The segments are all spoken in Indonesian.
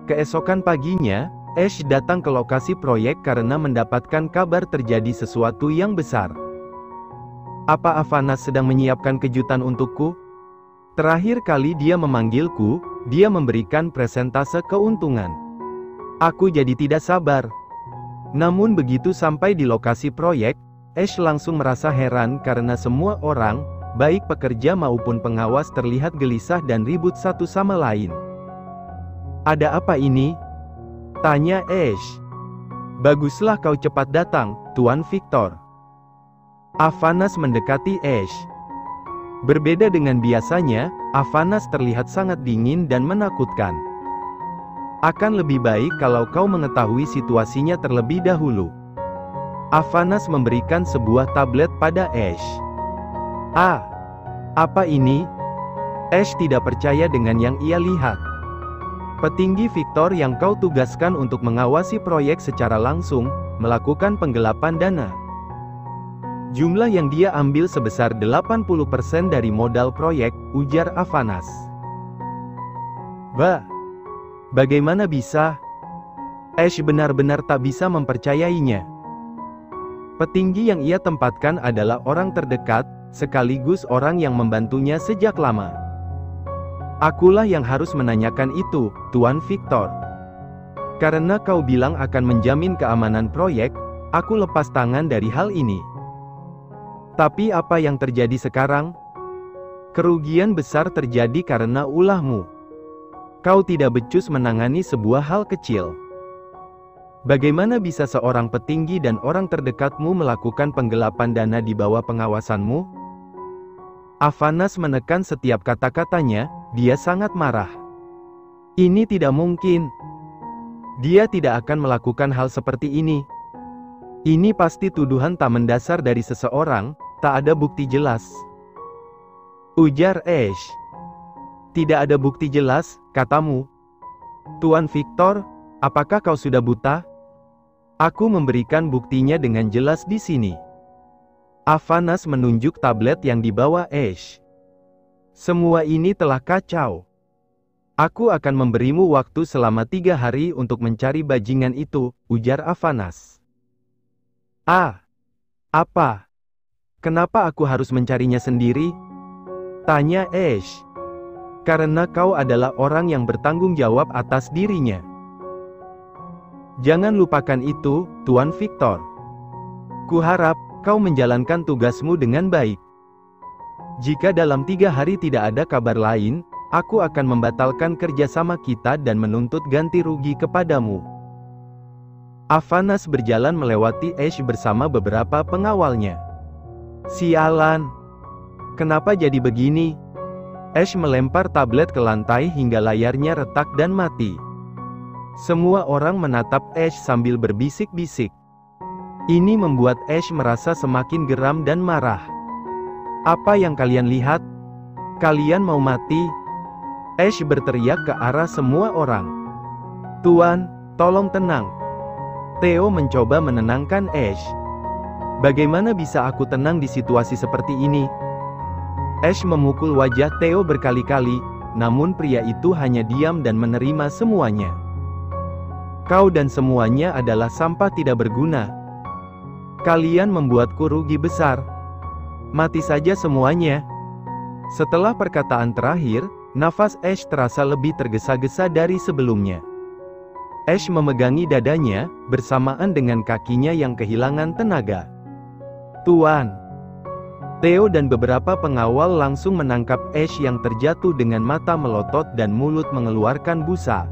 Keesokan paginya, Ash datang ke lokasi proyek karena mendapatkan kabar terjadi sesuatu yang besar. Apa Avanas sedang menyiapkan kejutan untukku? Terakhir kali dia memanggilku, dia memberikan presentase keuntungan. Aku jadi tidak sabar. Namun begitu sampai di lokasi proyek, Ash langsung merasa heran karena semua orang, baik pekerja maupun pengawas terlihat gelisah dan ribut satu sama lain. Ada apa ini? Tanya Ash. Baguslah kau cepat datang, Tuan Victor. Avanas mendekati Ash. Berbeda dengan biasanya, Avanas terlihat sangat dingin dan menakutkan. Akan lebih baik kalau kau mengetahui situasinya terlebih dahulu. Avanas memberikan sebuah tablet pada Ash. Ah, apa ini? Ash tidak percaya dengan yang ia lihat. Petinggi Victor yang kau tugaskan untuk mengawasi proyek secara langsung, melakukan penggelapan dana. Jumlah yang dia ambil sebesar 80% dari modal proyek, ujar Avanas. Bagaimana bisa? Ash benar-benar tak bisa mempercayainya. Petinggi yang ia tempatkan adalah orang terdekat, sekaligus orang yang membantunya sejak lama. Akulah yang harus menanyakan itu, Tuan Victor. Karena kau bilang akan menjamin keamanan proyek, aku lepas tangan dari hal ini. Tapi apa yang terjadi sekarang? Kerugian besar terjadi karena ulahmu. Kau tidak becus menangani sebuah hal kecil. Bagaimana bisa seorang petinggi dan orang terdekatmu melakukan penggelapan dana di bawah pengawasanmu? Avanas menekan setiap kata-katanya, dia sangat marah. Ini tidak mungkin. Dia tidak akan melakukan hal seperti ini. Ini pasti tuduhan tak mendasar dari seseorang, tak ada bukti jelas. Ujar Ash. Tidak ada bukti jelas, katamu. Tuan Victor, apakah kau sudah buta? Aku memberikan buktinya dengan jelas di sini. Avanas menunjuk tablet yang dibawa Ash. Semua ini telah kacau. Aku akan memberimu waktu selama 3 hari untuk mencari bajingan itu, ujar Avanas. Apa? Kenapa aku harus mencarinya sendiri? Tanya Ash. Karena kau adalah orang yang bertanggung jawab atas dirinya. Jangan lupakan itu, Tuan Victor. Kuharap kau menjalankan tugasmu dengan baik. Jika dalam 3 hari tidak ada kabar lain, aku akan membatalkan kerjasama kita dan menuntut ganti rugi kepadamu. Avanas berjalan melewati Ash bersama beberapa pengawalnya. Sialan. Kenapa jadi begini? Ash melempar tablet ke lantai hingga layarnya retak dan mati. Semua orang menatap Ash sambil berbisik-bisik. Ini membuat Ash merasa semakin geram dan marah. Apa yang kalian lihat? Kalian mau mati? Ash berteriak ke arah semua orang. Tuan, tolong tenang. Theo mencoba menenangkan Ash. Bagaimana bisa aku tenang di situasi seperti ini? Ash memukul wajah Theo berkali-kali, namun pria itu hanya diam dan menerima semuanya. Kau dan semuanya adalah sampah tidak berguna. Kalian membuatku rugi besar. Mati saja semuanya. Setelah perkataan terakhir, nafas Ash terasa lebih tergesa-gesa dari sebelumnya. Ash memegangi dadanya, bersamaan dengan kakinya yang kehilangan tenaga. Tuan. Theo dan beberapa pengawal langsung menangkap Ash yang terjatuh dengan mata melotot dan mulut mengeluarkan busa.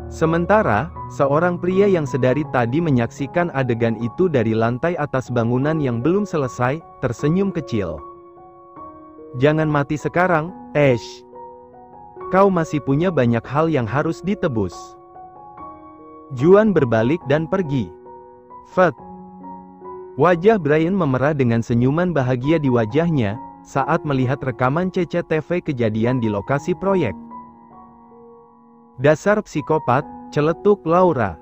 Sementara, seorang pria yang sedari tadi menyaksikan adegan itu dari lantai atas bangunan yang belum selesai, tersenyum kecil. Jangan mati sekarang, Ash. Kau masih punya banyak hal yang harus ditebus. Juan berbalik dan pergi. Wajah Brian memerah dengan senyuman bahagia di wajahnya, saat melihat rekaman CCTV kejadian di lokasi proyek. Dasar psikopat, celetuk Laura.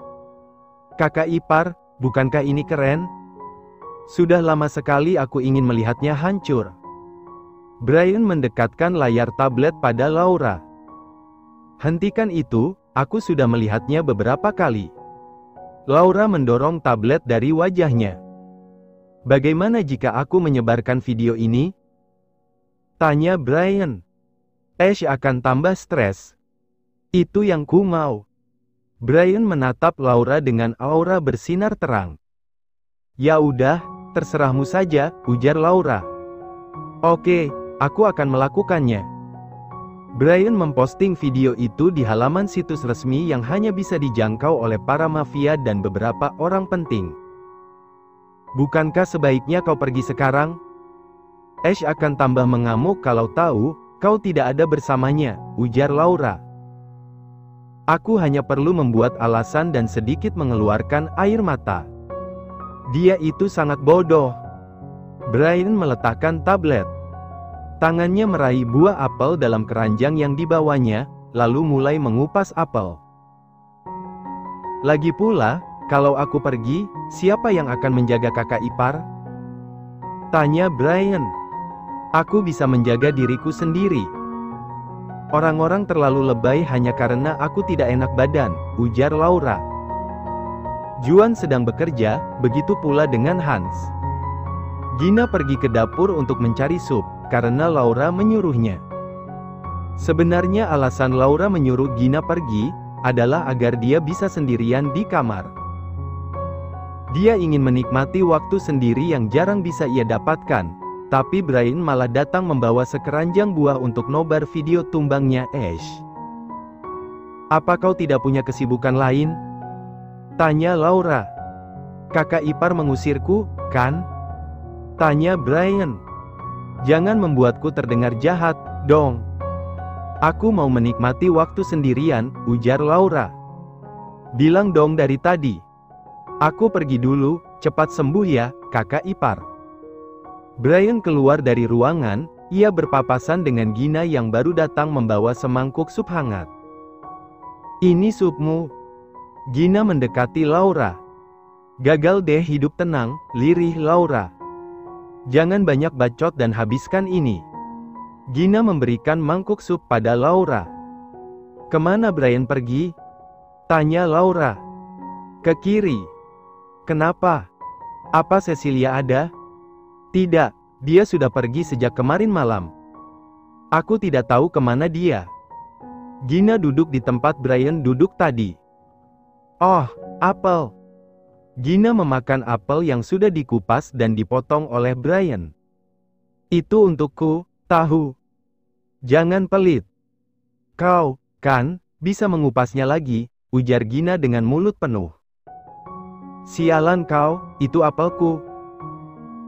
Kakak ipar, bukankah ini keren? Sudah lama sekali aku ingin melihatnya hancur. Brian mendekatkan layar tablet pada Laura. Hentikan itu, aku sudah melihatnya beberapa kali. Laura mendorong tablet dari wajahnya. Bagaimana jika aku menyebarkan video ini? Tanya Brian. Ash akan tambah stres. Itu yang ku mau. Brian menatap Laura dengan aura bersinar terang. Ya udah, terserahmu saja, ujar Laura. Oke, aku akan melakukannya. Brian memposting video itu di halaman situs resmi yang hanya bisa dijangkau oleh para mafia dan beberapa orang penting. Bukankah sebaiknya kau pergi sekarang? Ash akan tambah mengamuk kalau tahu kau tidak ada bersamanya, ujar Laura. Aku hanya perlu membuat alasan dan sedikit mengeluarkan air mata. Dia itu sangat bodoh. Brian meletakkan tablet. Tangannya meraih buah apel dalam keranjang yang dibawanya, lalu mulai mengupas apel. Lagi pula, kalau aku pergi, siapa yang akan menjaga kakak ipar? Tanya Brian. Aku bisa menjaga diriku sendiri. Orang-orang terlalu lebay hanya karena aku tidak enak badan, ujar Laura. Juan sedang bekerja, begitu pula dengan Hans. Gina pergi ke dapur untuk mencari sup, karena Laura menyuruhnya. Sebenarnya alasan Laura menyuruh Gina pergi, adalah agar dia bisa sendirian di kamar. Dia ingin menikmati waktu sendiri yang jarang bisa ia dapatkan, tapi Brian malah datang membawa sekeranjang buah untuk nobar video tumbangnya Ash. Apa kau tidak punya kesibukan lain? Tanya Laura. Kakak ipar mengusirku, kan? Tanya Brian. Jangan membuatku terdengar jahat, dong. Aku mau menikmati waktu sendirian, ujar Laura. Bilang dong dari tadi. Aku pergi dulu, cepat sembuh ya, kakak ipar. Brian keluar dari ruangan, ia berpapasan dengan Gina yang baru datang membawa semangkuk sup hangat. Ini supmu. Gina mendekati Laura. Gagal deh hidup tenang, lirih Laura. Jangan banyak bacot dan habiskan ini. Gina memberikan mangkuk sup pada Laura. Kemana Brian pergi? Tanya Laura. Ke kiri. Kenapa? Apa Cecilia ada? Tidak, dia sudah pergi sejak kemarin malam. Aku tidak tahu kemana dia. Gina duduk di tempat Brian duduk tadi. Oh, apel. Gina memakan apel yang sudah dikupas dan dipotong oleh Brian. Itu untukku, tahu. Jangan pelit. Kau, kan, bisa mengupasnya lagi, ujar Gina dengan mulut penuh. Sialan kau, itu apelku.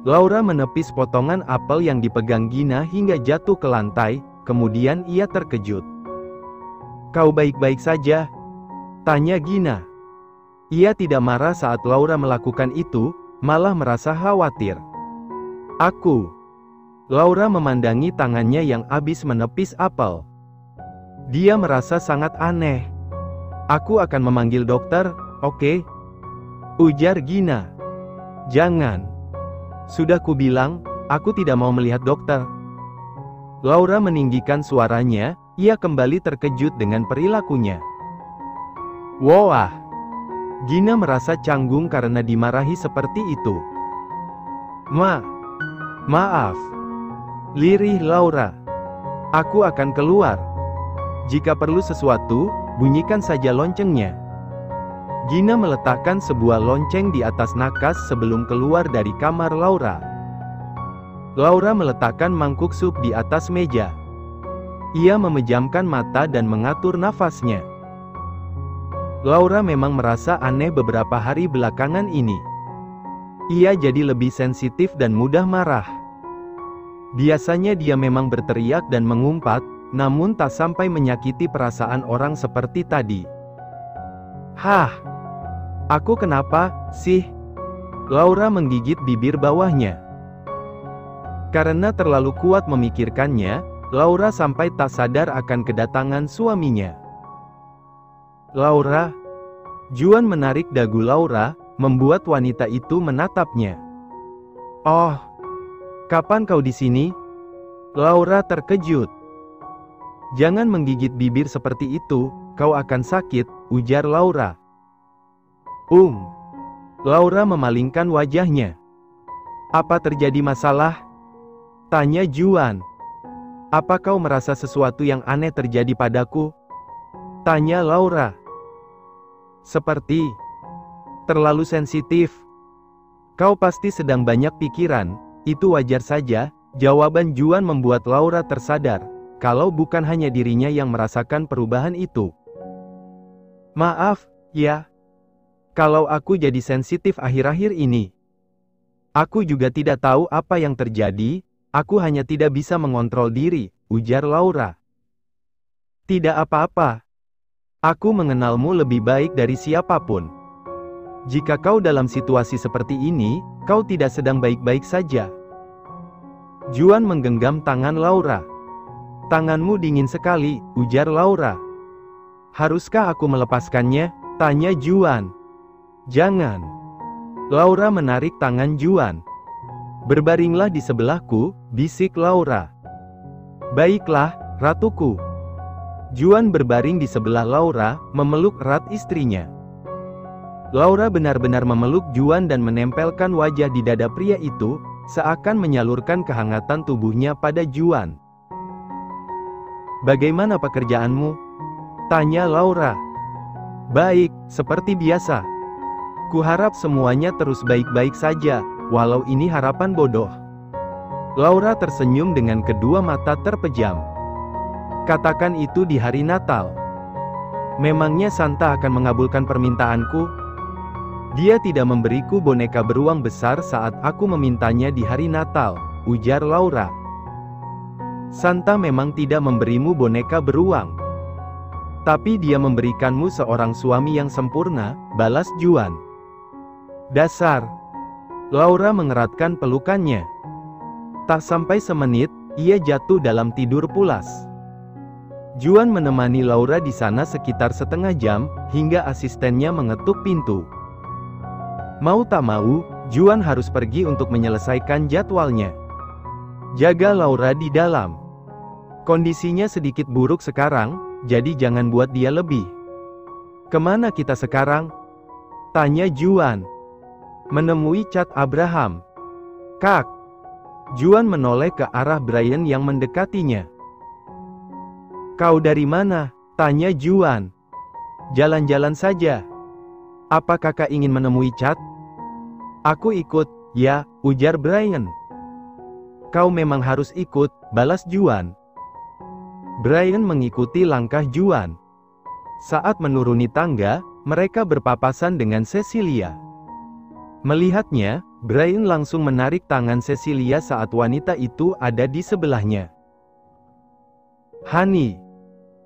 Laura menepis potongan apel yang dipegang Gina hingga jatuh ke lantai, kemudian ia terkejut. Kau baik-baik saja? Tanya Gina. Ia tidak marah saat Laura melakukan itu, malah merasa khawatir. Aku. Laura memandangi tangannya yang habis menepis apel. Dia merasa sangat aneh. Aku akan memanggil dokter, oke? Ujar Gina. Jangan. Sudah kubilang, aku tidak mau melihat dokter. Laura meninggikan suaranya, ia kembali terkejut dengan perilakunya. Wah. Gina merasa canggung karena dimarahi seperti itu. Maaf. Lirih Laura. Aku akan keluar. Jika perlu sesuatu, bunyikan saja loncengnya. Gina meletakkan sebuah lonceng di atas nakas sebelum keluar dari kamar Laura. Laura meletakkan mangkuk sup di atas meja. Ia memejamkan mata dan mengatur nafasnya. Laura memang merasa aneh beberapa hari belakangan ini. Ia jadi lebih sensitif dan mudah marah. Biasanya dia memang berteriak dan mengumpat, namun tak sampai menyakiti perasaan orang seperti tadi. Hah? Aku kenapa, sih? Laura menggigit bibir bawahnya. Karena terlalu kuat memikirkannya, Laura sampai tak sadar akan kedatangan suaminya. Laura? Juan menarik dagu Laura, membuat wanita itu menatapnya. Oh, kapan kau di sini? Laura terkejut. Jangan menggigit bibir seperti itu, kau akan sakit, ujar Laura. Laura memalingkan wajahnya. Apa terjadi masalah? Tanya Juan. Apa kau merasa sesuatu yang aneh terjadi padaku? Tanya Laura. Seperti terlalu sensitif. Kau pasti sedang banyak pikiran, itu wajar saja. Jawaban Juan membuat Laura tersadar, kalau bukan hanya dirinya yang merasakan perubahan itu. Maaf, ya. Kalau aku jadi sensitif akhir-akhir ini. Aku juga tidak tahu apa yang terjadi, aku hanya tidak bisa mengontrol diri, ujar Laura. Tidak apa-apa. Aku mengenalmu lebih baik dari siapapun. Jika kau dalam situasi seperti ini, kau tidak sedang baik-baik saja. Juan menggenggam tangan Laura. Tanganmu dingin sekali, ujar Laura. Haruskah aku melepaskannya? Tanya Juan. Jangan. Laura menarik tangan Juan. Berbaringlah di sebelahku, bisik Laura. Baiklah, ratuku. Juan berbaring di sebelah Laura, memeluk erat istrinya. Laura benar-benar memeluk Juan dan menempelkan wajah di dada pria itu, seakan menyalurkan kehangatan tubuhnya pada Juan. Bagaimana pekerjaanmu? Tanya Laura. Baik, seperti biasa. Kuharap semuanya terus baik-baik saja, walau ini harapan bodoh. Laura tersenyum dengan kedua mata terpejam. Katakan itu di hari Natal. Memangnya Santa akan mengabulkan permintaanku? Dia tidak memberiku boneka beruang besar saat aku memintanya di hari Natal, ujar Laura. Santa memang tidak memberimu boneka beruang. Tapi dia memberikanmu seorang suami yang sempurna, balas Juan. Dasar. Laura mengeratkan pelukannya. Tak sampai semenit, ia jatuh dalam tidur pulas. Juan menemani Laura di sana sekitar setengah jam, hingga asistennya mengetuk pintu. Mau tak mau, Juan harus pergi untuk menyelesaikan jadwalnya. Jaga Laura di dalam. Kondisinya sedikit buruk sekarang, jadi jangan buat dia lebih. Kemana kita sekarang? Tanya Juan. Menemui Chad Abraham. Kak. Juan menoleh ke arah Brian yang mendekatinya. Kau dari mana? Tanya Juan. Jalan-jalan saja. Apa kakak ingin menemui Chad? Aku ikut, ya, ujar Brian. Kau memang harus ikut, balas Juan. Brian mengikuti langkah Juan. Saat menuruni tangga, mereka berpapasan dengan Cecilia. Melihatnya, Brian langsung menarik tangan Cecilia saat wanita itu ada di sebelahnya. Honey,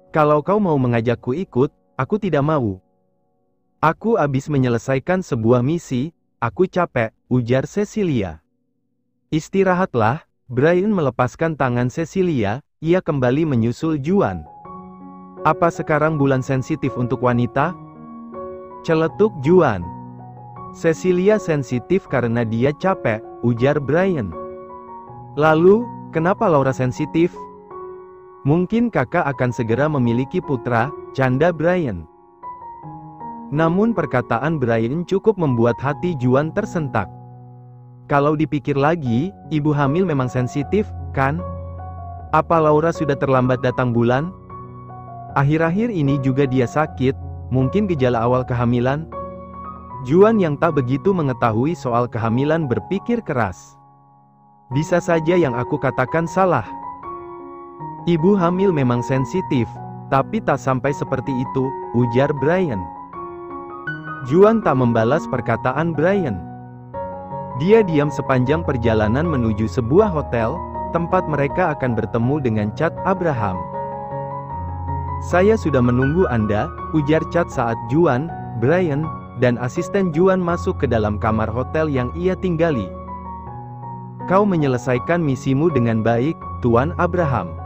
kalau kau mau mengajakku ikut, aku tidak mau. Aku habis menyelesaikan sebuah misi, aku capek, ujar Cecilia. Istirahatlah. Brian melepaskan tangan Cecilia, ia kembali menyusul Juan. Apa sekarang bulan sensitif untuk wanita? Celetuk Juan. Cecilia sensitif karena dia capek, ujar Brian. Lalu, kenapa Laura sensitif? Mungkin kakak akan segera memiliki putra, canda Brian. Namun perkataan Brian cukup membuat hati Juan tersentak. Kalau dipikir lagi, ibu hamil memang sensitif, kan? Apa Laura sudah terlambat datang bulan? Akhir-akhir ini juga dia sakit, mungkin gejala awal kehamilan? Juan yang tak begitu mengetahui soal kehamilan berpikir keras. Bisa saja yang aku katakan salah. Ibu hamil memang sensitif, tapi tak sampai seperti itu, ujar Brian. Juan tak membalas perkataan Brian. Dia diam sepanjang perjalanan menuju sebuah hotel, tempat mereka akan bertemu dengan Chad Abraham. Saya sudah menunggu Anda, ujar Chad saat Juan, Brian, dan asisten Juan masuk ke dalam kamar hotel yang ia tinggali. Kau menyelesaikan misimu dengan baik, Tuan Abraham.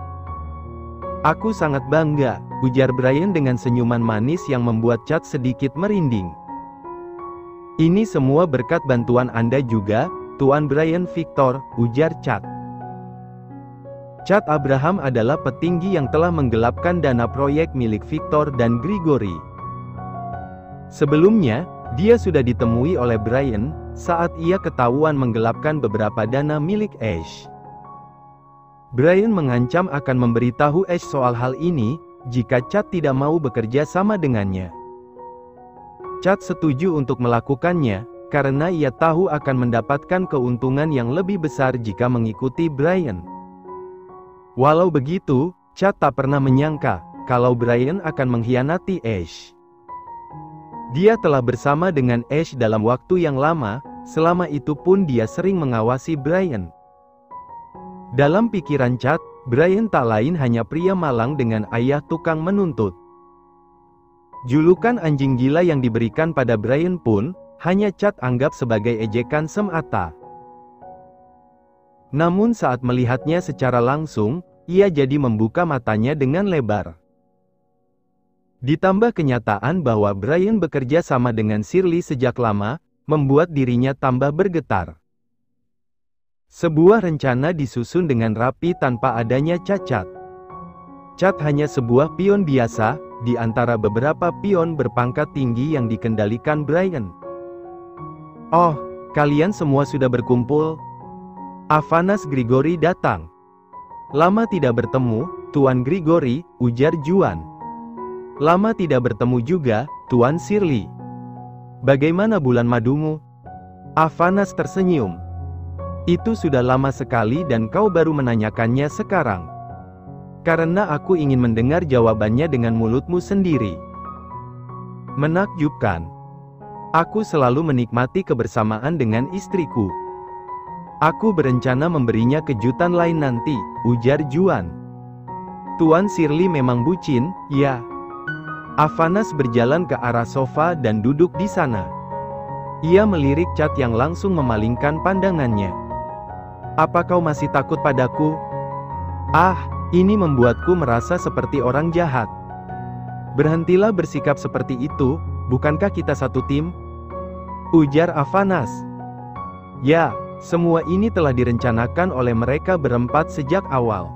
Aku sangat bangga, ujar Brian dengan senyuman manis yang membuat Chad sedikit merinding. Ini semua berkat bantuan Anda juga, Tuan Brian Victor, ujar Chad. Chad Abraham adalah petinggi yang telah menggelapkan dana proyek milik Victor dan Gregory. Sebelumnya, dia sudah ditemui oleh Brian, saat ia ketahuan menggelapkan beberapa dana milik Ash. Brian mengancam akan memberitahu Ash soal hal ini, jika Chad tidak mau bekerja sama dengannya. Chad setuju untuk melakukannya, karena ia tahu akan mendapatkan keuntungan yang lebih besar jika mengikuti Brian. Walau begitu, Chad tak pernah menyangka, kalau Brian akan mengkhianati Ash. Dia telah bersama dengan Ash dalam waktu yang lama, selama itu pun dia sering mengawasi Brian. Dalam pikiran Chad, Brian tak lain hanya pria malang dengan ayah tukang menuntut. Julukan anjing gila yang diberikan pada Brian pun, hanya Chad anggap sebagai ejekan semata. Namun saat melihatnya secara langsung, ia jadi membuka matanya dengan lebar. Ditambah kenyataan bahwa Brian bekerja sama dengan Shirley sejak lama, membuat dirinya tambah bergetar. Sebuah rencana disusun dengan rapi tanpa adanya cacat. Chad hanya sebuah pion biasa, di antara beberapa pion berpangkat tinggi yang dikendalikan Brian. "Oh, kalian semua sudah berkumpul?" Avanas Gregory datang. "Lama tidak bertemu, Tuan Gregory," ujar Juan. "Lama tidak bertemu juga, Tuan Shirley. Bagaimana bulan madumu?" Avanas tersenyum. "Itu sudah lama sekali dan kau baru menanyakannya sekarang. Karena aku ingin mendengar jawabannya dengan mulutmu sendiri." "Menakjubkan. Aku selalu menikmati kebersamaan dengan istriku. Aku berencana memberinya kejutan lain nanti," ujar Juan. "Tuan Shirley memang bucin, ya?" Avanas berjalan ke arah sofa dan duduk di sana. Ia melirik Chad yang langsung memalingkan pandangannya. "Apa kau masih takut padaku? Ah, ini membuatku merasa seperti orang jahat." "Berhentilah bersikap seperti itu, bukankah kita satu tim?" ujar Avanas. "Ya, semua ini telah direncanakan oleh mereka berempat sejak awal.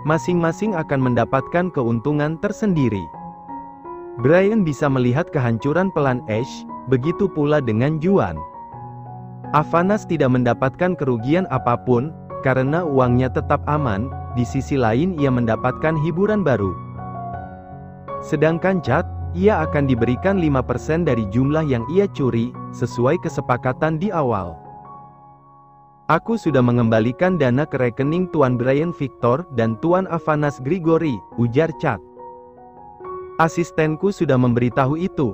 Masing-masing akan mendapatkan keuntungan tersendiri." Brian bisa melihat kehancuran pelan Ash, begitu pula dengan Juan. Avanas tidak mendapatkan kerugian apapun, karena uangnya tetap aman, di sisi lain ia mendapatkan hiburan baru. Sedangkan Chad, ia akan diberikan 5% dari jumlah yang ia curi, sesuai kesepakatan di awal. "Aku sudah mengembalikan dana ke rekening Tuan Brian Victor dan Tuan Avanas Gregory," ujar Chad. "Asistenku sudah memberitahu itu."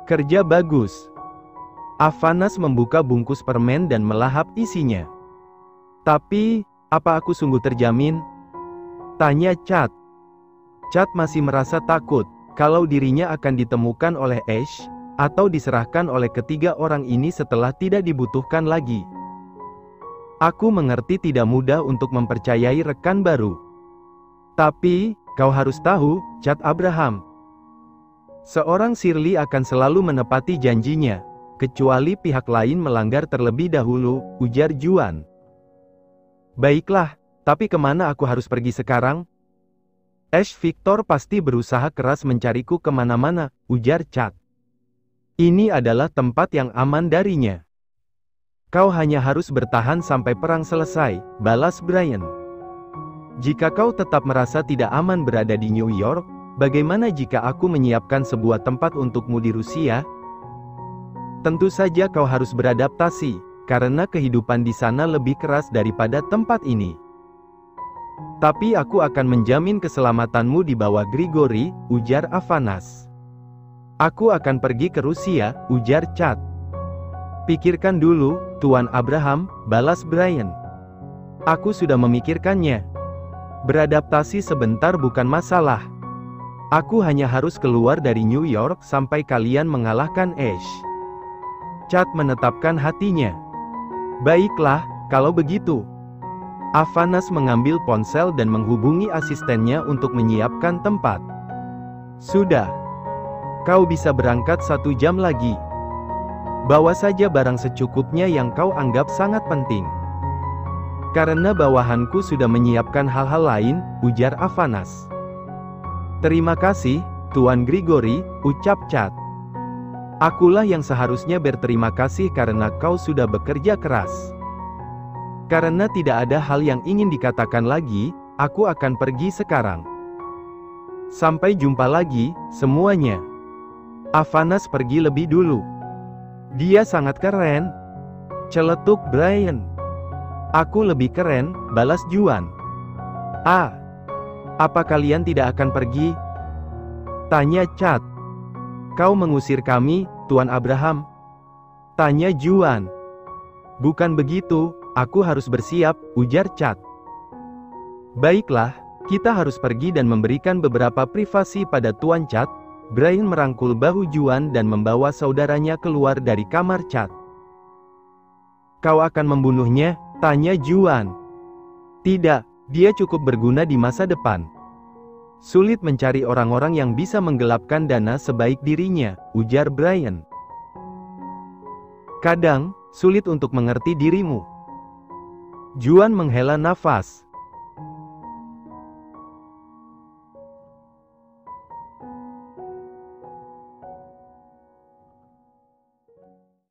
"Kerja bagus." Avanas membuka bungkus permen dan melahap isinya. "Tapi, apa aku sungguh terjamin?" tanya Chad. Chad masih merasa takut, kalau dirinya akan ditemukan oleh Ash, atau diserahkan oleh ketiga orang ini setelah tidak dibutuhkan lagi. "Aku mengerti tidak mudah untuk mempercayai rekan baru. Tapi, kau harus tahu, Chad Abraham. Seorang Shirley akan selalu menepati janjinya, kecuali pihak lain melanggar terlebih dahulu," ujar Juan. "Baiklah, tapi kemana aku harus pergi sekarang?" "Ash Victor pasti berusaha keras mencariku kemana-mana," ujar Chad. "Ini adalah tempat yang aman darinya. Kau hanya harus bertahan sampai perang selesai," balas Brian. "Jika kau tetap merasa tidak aman berada di New York, bagaimana jika aku menyiapkan sebuah tempat untukmu di Rusia? Tentu saja kau harus beradaptasi, karena kehidupan di sana lebih keras daripada tempat ini. Tapi aku akan menjamin keselamatanmu di bawah Gregory," ujar Avanas. "Aku akan pergi ke Rusia," ujar Chad. "Pikirkan dulu, Tuan Abraham," balas Brian. "Aku sudah memikirkannya. Beradaptasi sebentar bukan masalah. Aku hanya harus keluar dari New York sampai kalian mengalahkan Ash." Chad menetapkan hatinya. "Baiklah, kalau begitu." Avanas mengambil ponsel dan menghubungi asistennya untuk menyiapkan tempat. "Sudah. Kau bisa berangkat 1 jam lagi. Bawa saja barang secukupnya yang kau anggap sangat penting." Karena bawahanku sudah menyiapkan hal-hal lain, ujar Avanas. Terima kasih, Tuan Grigori, ucap Chad. Akulah yang seharusnya berterima kasih karena kau sudah bekerja keras. Karena tidak ada hal yang ingin dikatakan lagi, aku akan pergi sekarang. Sampai jumpa lagi, semuanya. Avanas pergi lebih dulu. Dia sangat keren, celetuk Brian. Aku lebih keren, balas Juan. Ah, apa kalian tidak akan pergi? Tanya Chad. Kau mengusir kami, Tuan Abraham? Tanya Juan. Bukan begitu, aku harus bersiap, ujar Chad. Baiklah, kita harus pergi dan memberikan beberapa privasi pada Tuan Chad. Brian merangkul bahu Juan dan membawa saudaranya keluar dari kamar Chad. Kau akan membunuhnya? Tanya Juan. Tidak, dia cukup berguna di masa depan. Sulit mencari orang-orang yang bisa menggelapkan dana sebaik dirinya, ujar Brian. Kadang, sulit untuk mengerti dirimu. Juan menghela nafas.